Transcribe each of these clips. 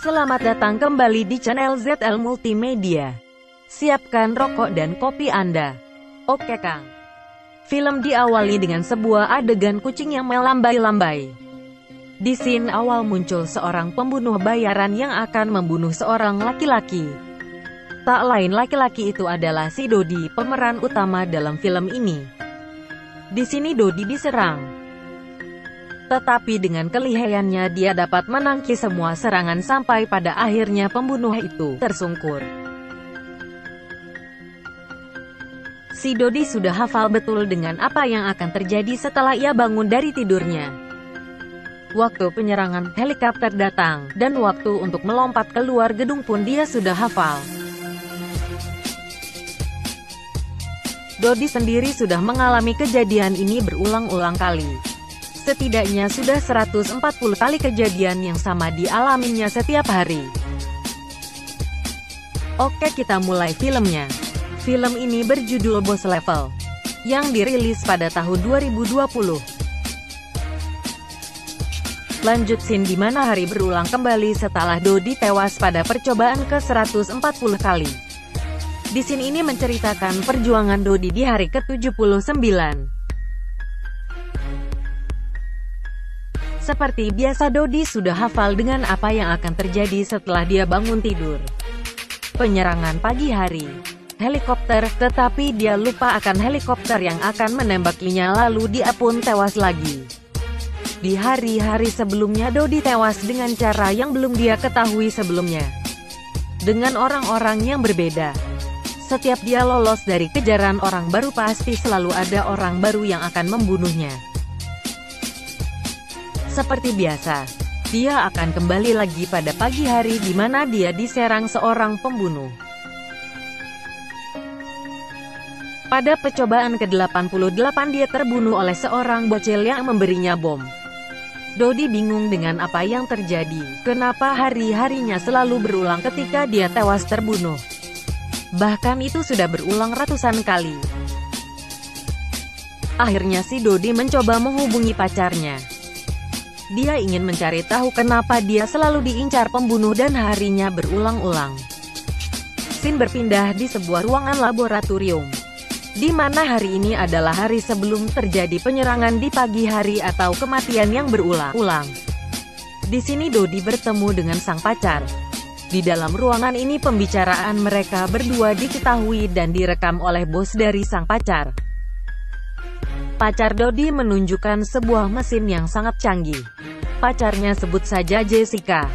Selamat datang kembali di channel ZL Multimedia. Siapkan rokok dan kopi Anda. Oke Kang. Film diawali dengan sebuah adegan kucing yang melambai-lambai. Di scene awal muncul seorang pembunuh bayaran yang akan membunuh seorang laki-laki. Tak lain laki-laki itu adalah si Dodi, pemeran utama dalam film ini. Di sini Dodi diserang. Tetapi dengan kelihayannya dia dapat menangkis semua serangan sampai pada akhirnya pembunuh itu tersungkur. Si Dodi sudah hafal betul dengan apa yang akan terjadi setelah ia bangun dari tidurnya. Waktu penyerangan helikopter datang, dan waktu untuk melompat keluar gedung pun dia sudah hafal. Dodi sendiri sudah mengalami kejadian ini berulang-ulang kali. Setidaknya sudah 140 kali kejadian yang sama dialaminya setiap hari. Oke, kita mulai filmnya. Film ini berjudul Boss Level, yang dirilis pada tahun 2020. Lanjut scene di mana hari berulang kembali setelah Dodi tewas pada percobaan ke-140 kali. Di scene ini menceritakan perjuangan Dodi di hari ke-79. Seperti biasa Dodi sudah hafal dengan apa yang akan terjadi setelah dia bangun tidur. Penyerangan pagi hari. Helikopter, tetapi dia lupa akan helikopter yang akan menembakinya lalu dia pun tewas lagi. Di hari-hari sebelumnya Dodi tewas dengan cara yang belum dia ketahui sebelumnya. Dengan orang-orang yang berbeda. Setiap dia lolos dari kejaran orang baru pasti selalu ada orang baru yang akan membunuhnya. Seperti biasa, dia akan kembali lagi pada pagi hari di mana dia diserang seorang pembunuh. Pada percobaan ke-88 dia terbunuh oleh seorang bocil yang memberinya bom. Dodi bingung dengan apa yang terjadi, kenapa hari-harinya selalu berulang ketika dia tewas terbunuh. Bahkan itu sudah berulang ratusan kali. Akhirnya si Dodi mencoba menghubungi pacarnya. Dia ingin mencari tahu kenapa dia selalu diincar pembunuh dan harinya berulang-ulang. Scene berpindah di sebuah ruangan laboratorium, di mana hari ini adalah hari sebelum terjadi penyerangan di pagi hari atau kematian yang berulang-ulang. Di sini Dodi bertemu dengan sang pacar. Di dalam ruangan ini pembicaraan mereka berdua diketahui dan direkam oleh bos dari sang pacar. Pacar Dodi menunjukkan sebuah mesin yang sangat canggih. Pacarnya sebut saja Jessica.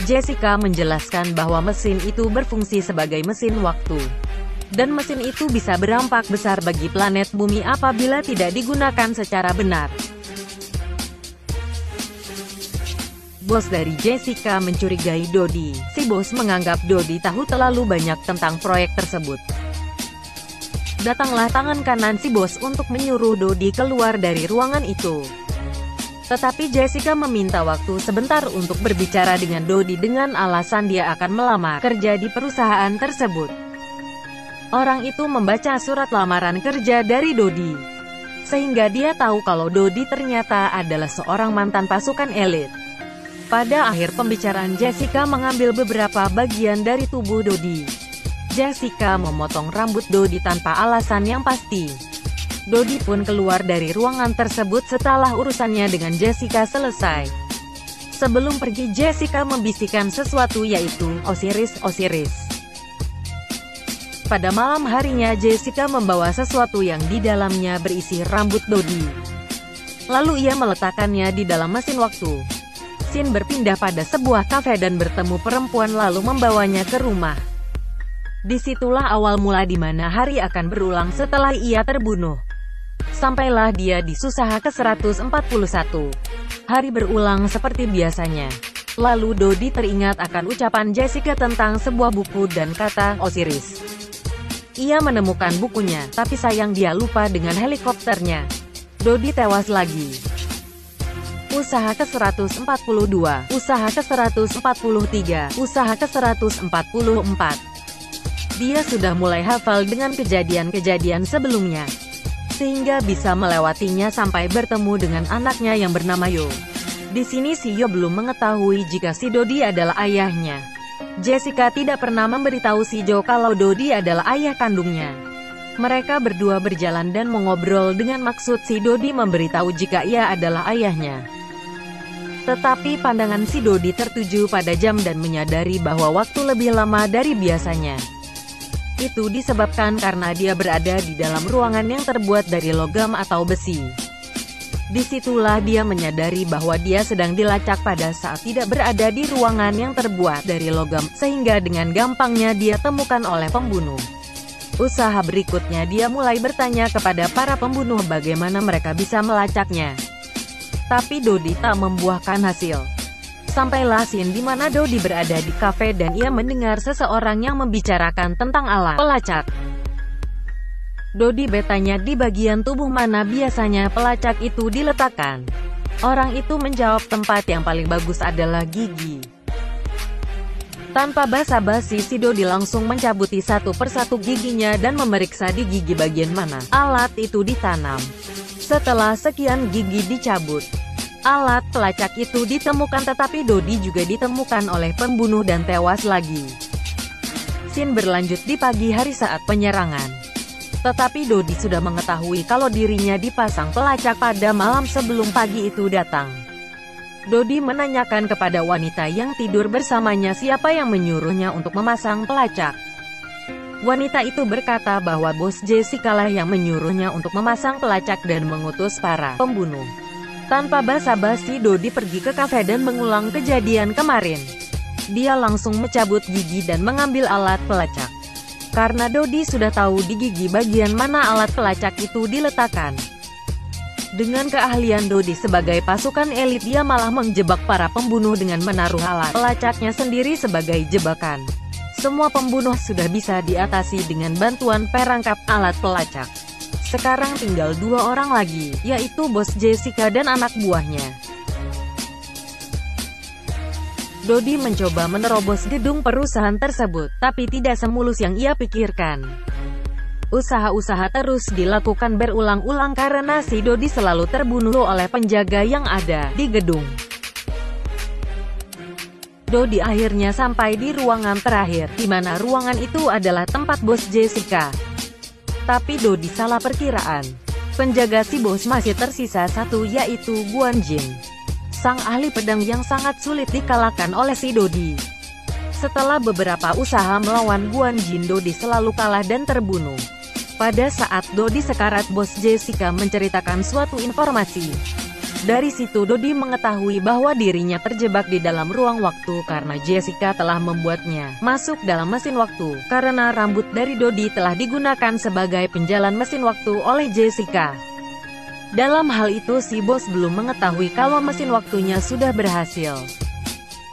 Jessica menjelaskan bahwa mesin itu berfungsi sebagai mesin waktu. Dan mesin itu bisa berdampak besar bagi planet bumi apabila tidak digunakan secara benar. Bos dari Jessica mencurigai Dodi. Si bos menganggap Dodi tahu terlalu banyak tentang proyek tersebut. Datanglah tangan kanan si bos untuk menyuruh Dodi keluar dari ruangan itu. Tetapi Jessica meminta waktu sebentar untuk berbicara dengan Dodi dengan alasan dia akan melamar kerja di perusahaan tersebut. Orang itu membaca surat lamaran kerja dari Dodi, sehingga dia tahu kalau Dodi ternyata adalah seorang mantan pasukan elit. Pada akhir pembicaraan Jessica mengambil beberapa bagian dari tubuh Dodi. Jessica memotong rambut Dodi tanpa alasan yang pasti. Dodi pun keluar dari ruangan tersebut setelah urusannya dengan Jessica selesai. Sebelum pergi Jessica membisikkan sesuatu yaitu, Osiris, Osiris. Pada malam harinya Jessica membawa sesuatu yang di dalamnya berisi rambut Dodi. Lalu ia meletakkannya di dalam mesin waktu. Scene berpindah pada sebuah kafe dan bertemu perempuan lalu membawanya ke rumah. Disitulah awal mula di mana hari akan berulang setelah ia terbunuh. Sampailah dia di Susaha ke-141. Hari berulang seperti biasanya. Lalu Dodi teringat akan ucapan Jessica tentang sebuah buku dan kata Osiris. Ia menemukan bukunya, tapi sayang dia lupa dengan helikopternya. Dodi tewas lagi. Usaha ke-142, usaha ke-143, usaha ke-144. Dia sudah mulai hafal dengan kejadian-kejadian sebelumnya, sehingga bisa melewatinya sampai bertemu dengan anaknya yang bernama Yo. Di sini Sio belum mengetahui jika si Dodi adalah ayahnya. Jessica tidak pernah memberitahu si Jo kalau Dodi adalah ayah kandungnya. Mereka berdua berjalan dan mengobrol dengan maksud si Dodi memberitahu jika ia adalah ayahnya. Tetapi pandangan si Dodi tertuju pada jam dan menyadari bahwa waktu lebih lama dari biasanya. Itu disebabkan karena dia berada di dalam ruangan yang terbuat dari logam atau besi. Disitulah dia menyadari bahwa dia sedang dilacak pada saat tidak berada di ruangan yang terbuat dari logam, sehingga dengan gampangnya dia temukan oleh pembunuh. Usaha berikutnya dia mulai bertanya kepada para pembunuh bagaimana mereka bisa melacaknya. Tapi Dodi tak membuahkan hasil. Sampailah scene di mana Dodi berada di kafe dan ia mendengar seseorang yang membicarakan tentang alat pelacak. Dodi bertanya di bagian tubuh mana biasanya pelacak itu diletakkan. Orang itu menjawab tempat yang paling bagus adalah gigi. Tanpa basa-basi si Dodi langsung mencabuti satu persatu giginya dan memeriksa di gigi bagian mana alat itu ditanam. Setelah sekian gigi dicabut, alat pelacak itu ditemukan, tetapi Dodi juga ditemukan oleh pembunuh dan tewas lagi. Scene berlanjut di pagi hari saat penyerangan. Tetapi Dodi sudah mengetahui kalau dirinya dipasang pelacak pada malam sebelum pagi itu datang. Dodi menanyakan kepada wanita yang tidur bersamanya siapa yang menyuruhnya untuk memasang pelacak. Wanita itu berkata bahwa bos Jessica lah yang menyuruhnya untuk memasang pelacak dan mengutus para pembunuh. Tanpa basa-basi Dodi pergi ke kafe dan mengulang kejadian kemarin. Dia langsung mencabut gigi dan mengambil alat pelacak. Karena Dodi sudah tahu di gigi bagian mana alat pelacak itu diletakkan. Dengan keahlian Dodi sebagai pasukan elit, dia malah menjebak para pembunuh dengan menaruh alat pelacaknya sendiri sebagai jebakan. Semua pembunuh sudah bisa diatasi dengan bantuan perangkap alat pelacak. Sekarang tinggal 2 orang lagi, yaitu bos Jessica dan anak buahnya. Dodi mencoba menerobos gedung perusahaan tersebut, tapi tidak semulus yang ia pikirkan. Usaha-usaha terus dilakukan berulang-ulang karena si Dodi selalu terbunuh oleh penjaga yang ada di gedung. Dodi akhirnya sampai di ruangan terakhir, di mana ruangan itu adalah tempat bos Jessica. Tapi Dodi salah perkiraan. Penjaga si bos masih tersisa satu, yaitu Guan Jin, sang ahli pedang yang sangat sulit dikalahkan oleh si Dodi. Setelah beberapa usaha melawan Guan Jin, Dodi selalu kalah dan terbunuh. Pada saat Dodi sekarat, bos Jessica menceritakan suatu informasi. Dari situ Dodi mengetahui bahwa dirinya terjebak di dalam ruang waktu karena Jessica telah membuatnya masuk dalam mesin waktu, karena rambut dari Dodi telah digunakan sebagai penjalan mesin waktu oleh Jessica. Dalam hal itu si bos belum mengetahui kalau mesin waktunya sudah berhasil.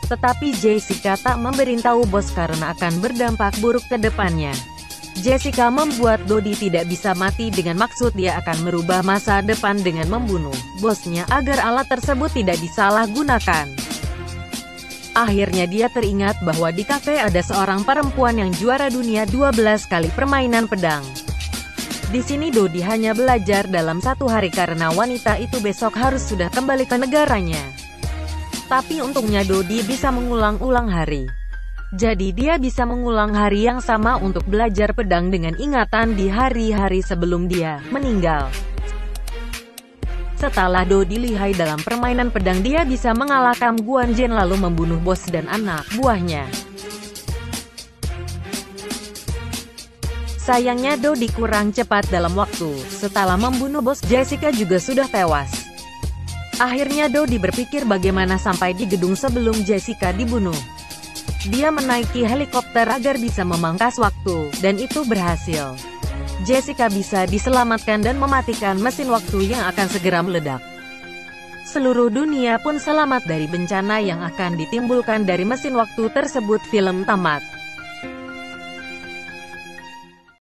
Tetapi Jessica tak memberitahu bos karena akan berdampak buruk ke depannya. Jessica membuat Dodi tidak bisa mati dengan maksud dia akan merubah masa depan dengan membunuh bosnya agar alat tersebut tidak disalahgunakan. Akhirnya dia teringat bahwa di kafe ada seorang perempuan yang juara dunia 12 kali permainan pedang. Di sini Dodi hanya belajar dalam 1 hari karena wanita itu besok harus sudah kembali ke negaranya. Tapi untungnya Dodi bisa mengulang-ulang hari. Jadi dia bisa mengulang hari yang sama untuk belajar pedang dengan ingatan di hari-hari sebelum dia meninggal. Setelah Dodi lihai dalam permainan pedang, dia bisa mengalahkan Guan Jin lalu membunuh bos dan anak buahnya. Sayangnya Dodi kurang cepat dalam waktu. Setelah membunuh bos, Jessica juga sudah tewas. Akhirnya Dodi berpikir bagaimana sampai di gedung sebelum Jessica dibunuh. Dia menaiki helikopter agar bisa memangkas waktu, dan itu berhasil. Jessica bisa diselamatkan dan mematikan mesin waktu yang akan segera meledak. Seluruh dunia pun selamat dari bencana yang akan ditimbulkan dari mesin waktu tersebut. Film tamat.